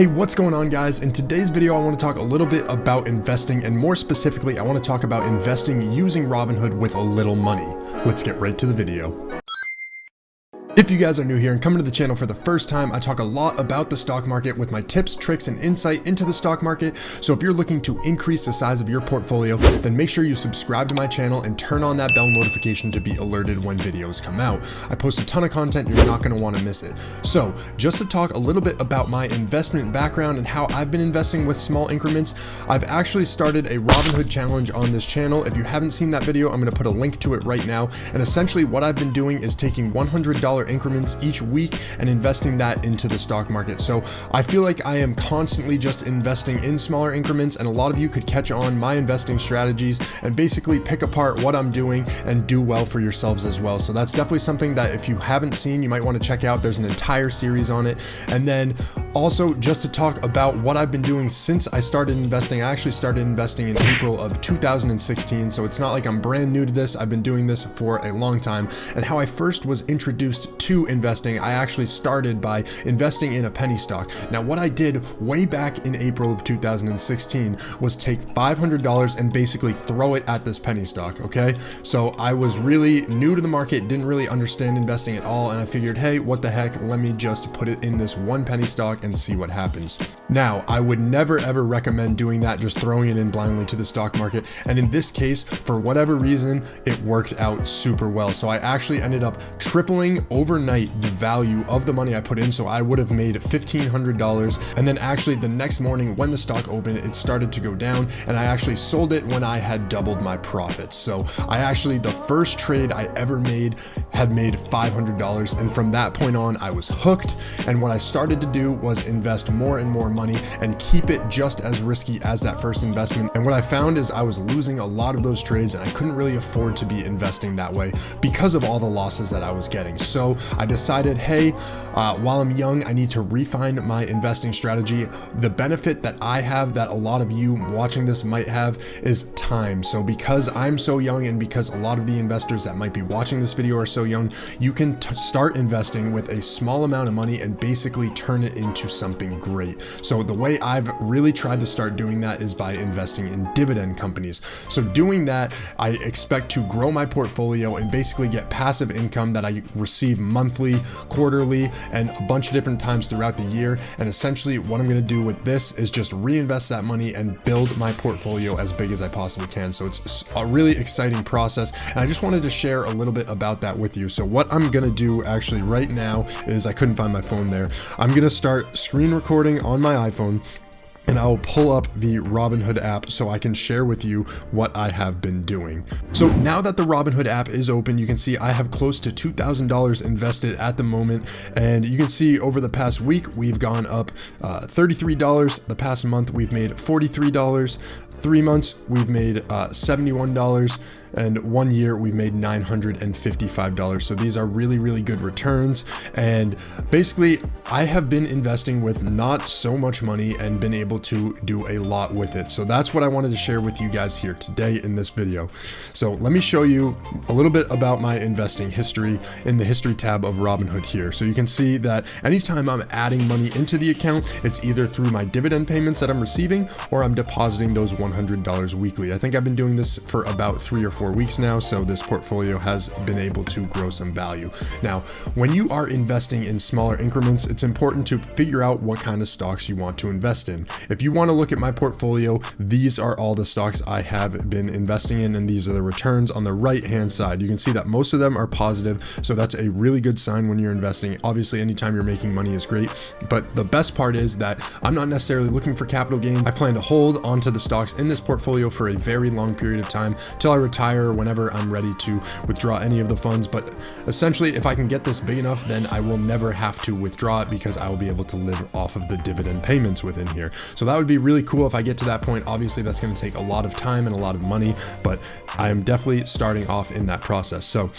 Hey, what's going on, guys? In today's video, I want to talk a little bit about investing, and more specifically, I want to talk about investing using Robinhood with a little money. Let's get right to the video. If you guys are new here and coming to the channel for the first time, I talk a lot about the stock market with my tips, tricks, and insight into the stock market. So if you're looking to increase the size of your portfolio, then make sure you subscribe to my channel and turn on that bell notification to be alerted when videos come out. I post a ton of content, you're not going to want to miss it. So just to talk a little bit about my investment background and how I've been investing with small increments, I've actually started a Robinhood challenge on this channel. If you haven't seen that video, I'm going to put a link to it right now. And essentially what I've been doing is taking $100 increments each week and investing that into the stock market. So I feel like I am constantly just investing in smaller increments, and a lot of you could catch on my investing strategies and basically pick apart what I'm doing and do well for yourselves as well. So that's definitely something that if you haven't seen, you might want to check out. There's an entire series on it. And then also just to talk about what I've been doing since I started investing. I actually started investing in April of 2016. So it's not like I'm brand new to this. I've been doing this for a long time. And how I first was introduced to investing, I actually started by investing in a penny stock. Now, what I did way back in April of 2016 was take $500 and basically throw it at this penny stock, okay? So I was really new to the market, didn't really understand investing at all, and I figured, hey, what the heck, let me just put it in this one penny stock and see what happens. Now, I would never ever recommend doing that, just throwing it in blindly to the stock market, and in this case, for whatever reason, it worked out super well. So I actually ended up tripling overnight the value of the money I put in. So I would have made $1,500, and then actually the next morning when the stock opened, it started to go down, and I actually sold it when I had doubled my profits. So I actually, the first trade I ever made had made $500, and from that point on I was hooked. And what I started to do was invest more and more money and keep it just as risky as that first investment. And what I found is I was losing a lot of those trades, and I couldn't really afford to be investing that way because of all the losses that I was getting. So I decided, hey, while I'm young, I need to refine my investing strategy. The benefit that I have that a lot of you watching this might have is time. So because I'm so young, and because a lot of the investors that might be watching this video are so young, you can start investing with a small amount of money and basically turn it into something great. So the way I've really tried to start doing that is by investing in dividend companies. So doing that, I expect to grow my portfolio and basically get passive income that I receive monthly, quarterly, and a bunch of different times throughout the year. And essentially what I'm going to do with this is just reinvest that money and build my portfolio as big as I possibly can. So it's a really exciting process, and I just wanted to share a little bit about that with you. So what I'm going to do actually right now is, I couldn't find my phone there, I'm going to start screen recording on my iPhone, and I'll pull up the Robinhood app so I can share with you what I have been doing. So now that the Robinhood app is open, you can see I have close to $2,000 invested at the moment. And you can see over the past week, we've gone up $33. The past month, we've made $43. 3 months, we've made $71. And 1 year we've made $955. So these are really, really good returns. And basically I have been investing with not so much money and been able to do a lot with it. So that's what I wanted to share with you guys here today in this video. So let me show you a little bit about my investing history in the history tab of Robinhood here. So you can see that anytime I'm adding money into the account, it's either through my dividend payments that I'm receiving, or I'm depositing those $100 weekly. I think I've been doing this for about 3 or 4 weeks now, so this portfolio has been able to grow some value. Now, when you are investing in smaller increments, it's important to figure out what kind of stocks you want to invest in. If you want to look at my portfolio, these are all the stocks I have been investing in, and these are the returns on the right hand side. You can see that most of them are positive, so that's a really good sign when you're investing. Obviously, anytime you're making money is great, but the best part is that I'm not necessarily looking for capital gains. I plan to hold onto the stocks in this portfolio for a very long period of time till I retire, whenever I'm ready to withdraw any of the funds. But essentially, if I can get this big enough, then I will never have to withdraw it because I will be able to live off of the dividend payments within here. So that would be really cool if I get to that point. Obviously, that's going to take a lot of time and a lot of money, but I am definitely starting off in that process. So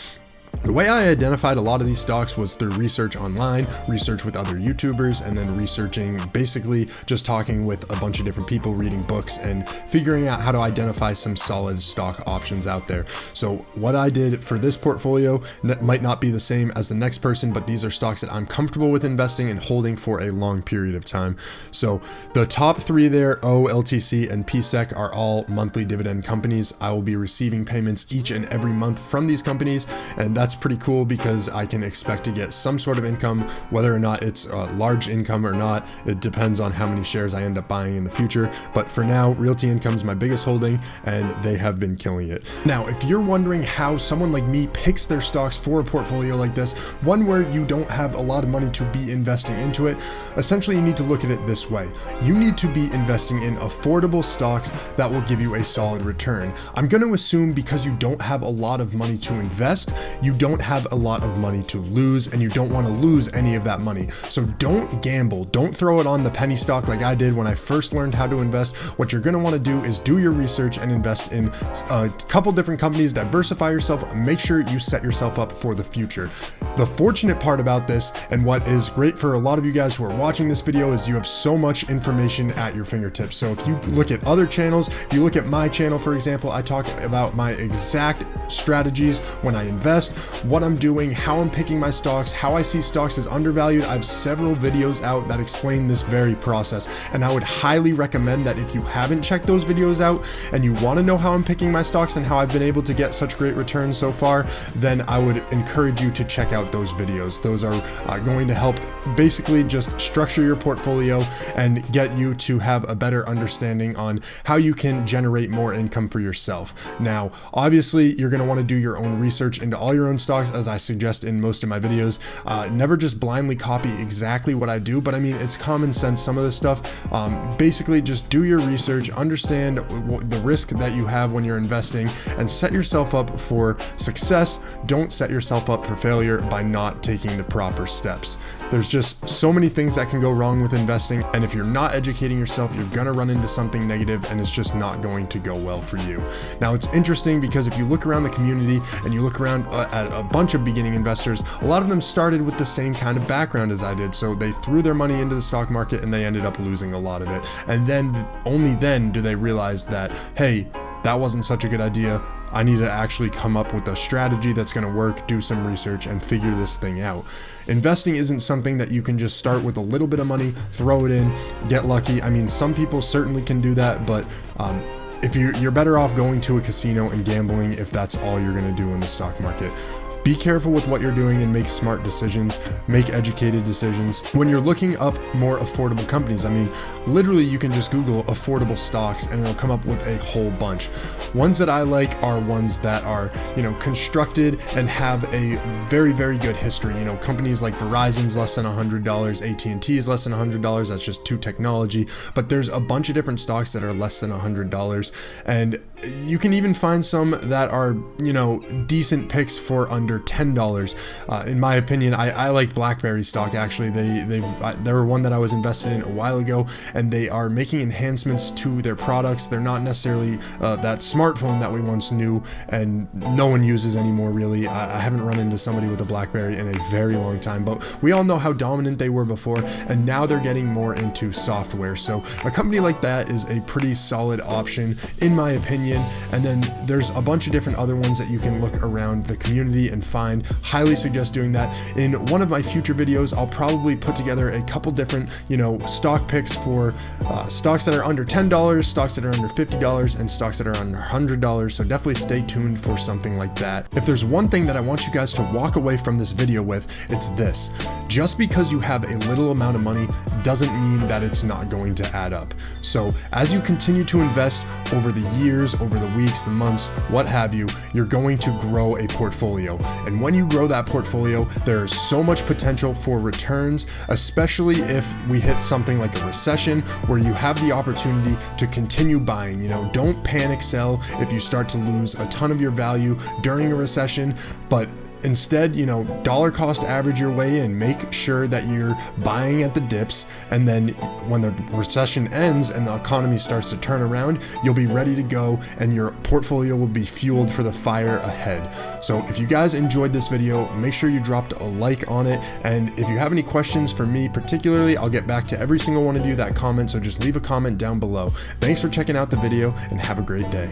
The way I identified a lot of these stocks was through research online, research with other YouTubers, and then researching, basically just talking with a bunch of different people, reading books, and figuring out how to identify some solid stock options out there. So what I did for this portfolio might not be the same as the next person, but these are stocks that I'm comfortable with investing and holding for a long period of time. So the top three there, LTC, and PSEC, are all monthly dividend companies. I will be receiving payments each and every month from these companies, and that's pretty cool because I can expect to get some sort of income, whether or not it's a large income or not. It depends on how many shares I end up buying in the future. But for now, Realty Income is my biggest holding, and they have been killing it. Now, if you're wondering how someone like me picks their stocks for a portfolio like this, one where you don't have a lot of money to be investing into it, essentially you need to look at it this way. You need to be investing in affordable stocks that will give you a solid return. I'm going to assume because you don't have a lot of money to invest, you don't have a lot of money to lose, and you don't want to lose any of that money. So don't gamble. Don't throw it on the penny stock like I did when I first learned how to invest. What you're going to want to do is do your research and invest in a couple different companies, diversify yourself, and make sure you set yourself up for the future. The fortunate part about this, and what is great for a lot of you guys who are watching this video, is you have so much information at your fingertips. So if you look at other channels, if you look at my channel, for example, I talk about my exact strategies when I invest, what I'm doing, how I'm picking my stocks, how I see stocks as undervalued. I have several videos out that explain this very process, and I would highly recommend that if you haven't checked those videos out and you want to know how I'm picking my stocks and how I've been able to get such great returns so far, then I would encourage you to check out those videos. Those are going to help basically just structure your portfolio and get you to have a better understanding on how you can generate more income for yourself. Now, obviously, you're going to want to do your own research into all your own stocks, as I suggest in most of my videos. Never just blindly copy exactly what I do, but I mean, it's common sense, some of this stuff. Basically, just do your research, understand the risk that you have when you're investing, and set yourself up for success. Don't set yourself up for failure by not taking the proper steps. There's just so many things that can go wrong with investing, and if you're not educating yourself, you're gonna run into something negative, and it's just not going to go well for you. Now, it's interesting because if you look around the community and you look around at a bunch of beginning investors, a lot of them started with the same kind of background as I did. So they threw their money into the stock market and they ended up losing a lot of it. And then, only then do they realize that, hey, that wasn't such a good idea. I need to actually come up with a strategy that's going to work, do some research, and figure this thing out. Investing isn't something that you can just start with a little bit of money, throw it in, get lucky. I mean, some people certainly can do that, but if you're better off going to a casino and gambling if that's all you're going to do in the stock market. Be careful with what you're doing and make smart decisions, make educated decisions. When you're looking up more affordable companies, I mean, literally you can just Google affordable stocks and it'll come up with a whole bunch. Ones that I like are ones that are, constructed and have a very, very good history. Companies like Verizon's less than $100, AT&T is less than $100, that's just 2 technology, but there's a bunch of different stocks that are less than $100, and you can even find some that are, decent picks for under $10. In my opinion, I like BlackBerry stock. Actually, they were one that I was invested in a while ago, and they are making enhancements to their products. They're not necessarily that smartphone that we once knew and no one uses anymore, really. I haven't run into somebody with a BlackBerry in a very long time, but we all know how dominant they were before, and now they're getting more into software. So a company like that is a pretty solid option, in my opinion. And then there's a bunch of different other ones that you can look around the community and find. Highly suggest doing that. In one of my future videos, I'll probably put together a couple different, stock picks for stocks that are under $10, stocks that are under $50, and stocks that are under $100. So definitely stay tuned for something like that. If there's one thing that I want you guys to walk away from this video with, it's this. Just because you have a little amount of money doesn't mean that it's not going to add up. So as you continue to invest over the years, over the weeks, the months, what have you, you're going to grow a portfolio. And when you grow that portfolio, there is so much potential for returns, especially if we hit something like a recession where you have the opportunity to continue buying. Don't panic sell if you start to lose a ton of your value during a recession, but Instead, dollar cost average your way in, make sure that you're buying at the dips, and then when the recession ends and the economy starts to turn around, you'll be ready to go and your portfolio will be fueled for the fire ahead. So if you guys enjoyed this video, make sure you dropped a like on it, and if you have any questions for me particularly, I'll get back to every single one of you that comment, so just leave a comment down below. Thanks for checking out the video and have a great day.